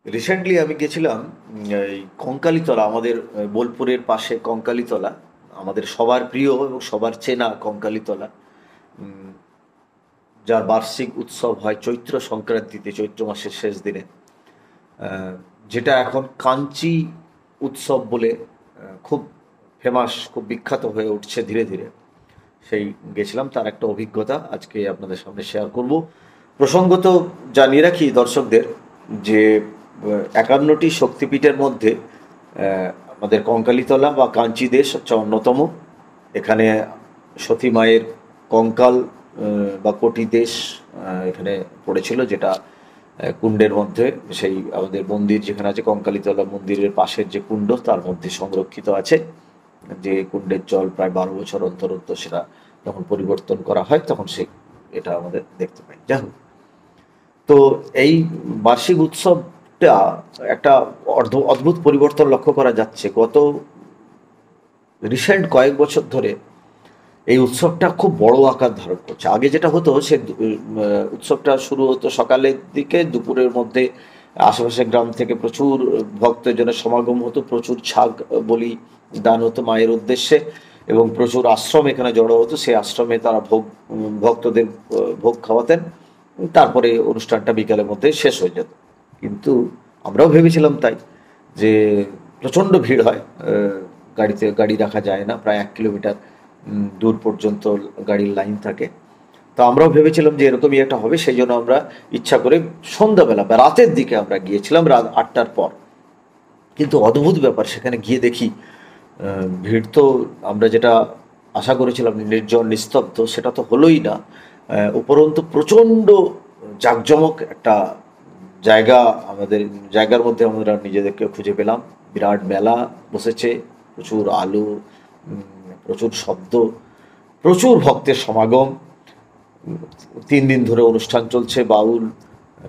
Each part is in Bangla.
রিসেন্টলি আমি গেছিলাম এই কঙ্কালীতলা, আমাদের বোলপুরের পাশে কঙ্কালীতলা, আমাদের সবার প্রিয় এবং সবার চেনা কঙ্কালীতলা, উম, যার বার্ষিক উৎসব হয় চৈত্র সংক্রান্তিতে, চৈত্র মাসের শেষ দিনে। আহ, যেটা এখন কাঞ্চি উৎসব বলে খুব ফেমাস, খুব বিখ্যাত হয়ে উঠছে ধীরে ধীরে। সেই গেছিলাম, তার একটা অভিজ্ঞতা আজকে আপনাদের সামনে শেয়ার করব। প্রসঙ্গত জানিয়ে রাখি দর্শকদের যে 51টি শক্তিপীঠের মধ্যে আমাদের কঙ্কালীতলা বা কাঞ্চি দেশ হচ্ছে অন্যতম। এখানে সতী মায়ের কঙ্কাল বা কোটি দেশ এখানে পড়েছিল, যেটা কুণ্ডের মধ্যে, সেই আমাদের মন্দির যেখানে আছে কঙ্কালীতলা মন্দিরের পাশের যে কুণ্ড তার মধ্যে সংরক্ষিত আছে। যে কুণ্ডের জল প্রায় 12 বছর অন্তর অন্তর সেটা যখন পরিবর্তন করা হয় তখন সেই এটা আমাদের দেখতে পাই। যাই হোক, তো এই বার্ষিক উৎসবটা একটা অদ্ভুত পরিবর্তন লক্ষ্য করা যাচ্ছে গত রিসেন্ট কয়েক বছর ধরে। এই উৎসবটা খুব বড় আকার ধারণ করছে। আগে যেটা হতো, সে উৎসবটা শুরু হতো সকালের দিকে, দুপুরের মধ্যে আশেপাশে গ্রাম থেকে প্রচুর ভক্তজনের সমাগম হতো, প্রচুর ছাগ বলি দান হতো মায়ের উদ্দেশ্যে, এবং প্রচুর আশ্রম এখানে জড়ো হতো। সেই আশ্রমে তারা ভক্তদের ভোগ খাওয়াতেন। তারপরে অনুষ্ঠানটা বিকালের মধ্যে শেষ হয়ে যেত। কিন্তু আমরাও ভেবেছিলাম তাই, যে প্রচণ্ড ভিড় হয়, গাড়িতে গাড়ি রাখা যায় না, প্রায় 1 কিলোমিটার দূর পর্যন্ত গাড়ির লাইন থাকে। তো আমরাও ভেবেছিলাম যে এরকমই একটা হবে, সেই জন্য আমরা ইচ্ছা করে সন্ধ্যাবেলা বা রাতের দিকে আমরা গিয়েছিলাম, রাত 8টার পর। কিন্তু অদ্ভুত ব্যাপার, সেখানে গিয়ে দেখি ভিড় তো আমরা যেটা আশা করেছিলাম নির্জন নিস্তব্ধ, সেটা তো হলোই না। উপরন্তু প্রচণ্ড জাঁকজমক একটা জায়গা, আমাদের জায়গার মধ্যে আমরা নিজেদেরকে খুঁজে পেলাম। বিরাট মেলা বসেছে, প্রচুর আলো, প্রচুর শব্দ, প্রচুর ভক্তের সমাগম। 3 দিন ধরে অনুষ্ঠান চলছে, বাউল,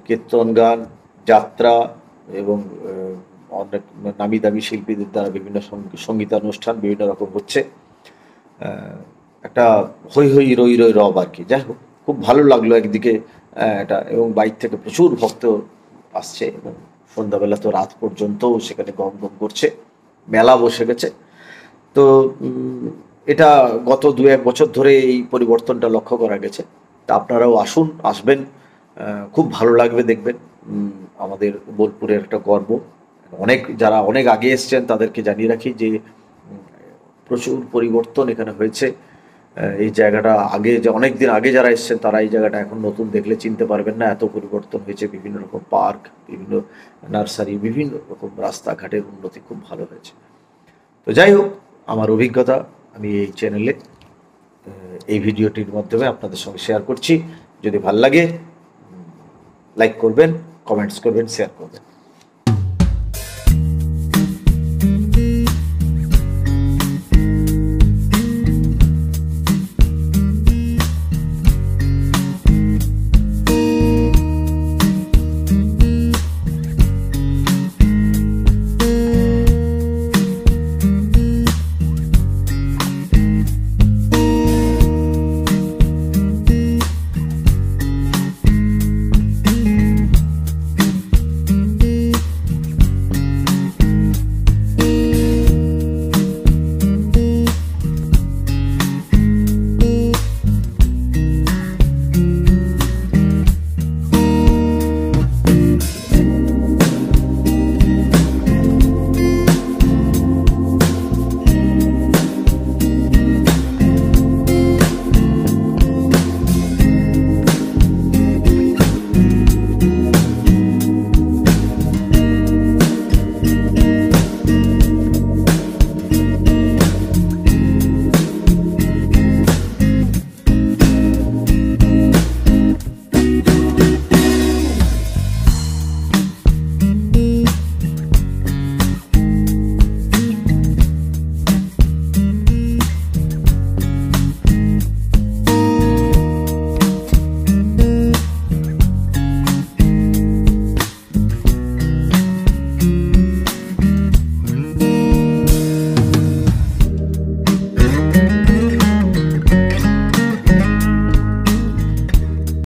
কীর্তন গান, যাত্রা, এবং অনেক নামি দামি শিল্পীদের দ্বারা বিভিন্ন সঙ্গীতানুষ্ঠান বিভিন্ন রকম হচ্ছে। একটা হৈ হৈ রই রই রব আর কি। যাই হোক, খুব ভালো লাগলো একদিকে এটা, এবং বাইরে থেকে প্রচুর ভক্ত আসছে, এবং সন্ধ্যাবেলা তো রাত পর্যন্তও সেখানে গম গম করছে, মেলা বসে গেছে। তো এটা গত 2-1 বছর ধরে এই পরিবর্তনটা লক্ষ্য করা গেছে। তা আপনারাও আসুন, আসবেন, খুব ভালো লাগবে দেখবেন। আমাদের বোলপুরের একটা গর্ব। যারা অনেক আগে এসছেন তাদেরকে জানিয়ে রাখি যে প্রচুর পরিবর্তন এখানে হয়েছে। এই জায়গাটা আগে, যে অনেক দিন আগে যারা এসছেন তারা এই জায়গাটা এখন নতুন দেখলে চিনতে পারবেন না, এত পরিবর্তন হয়েছে। বিভিন্ন রকম পার্ক, বিভিন্ন নার্সারি, বিভিন্ন রকম রাস্তাঘাটের উন্নতি খুব ভালো হয়েছে। তো যাই হোক, আমার অভিজ্ঞতা আমি এই চ্যানেলে এই ভিডিওটির মাধ্যমে আপনাদের সঙ্গে শেয়ার করছি। যদি ভাল লাগে লাইক করবেন, কমেন্টস করবেন, শেয়ার করবেন।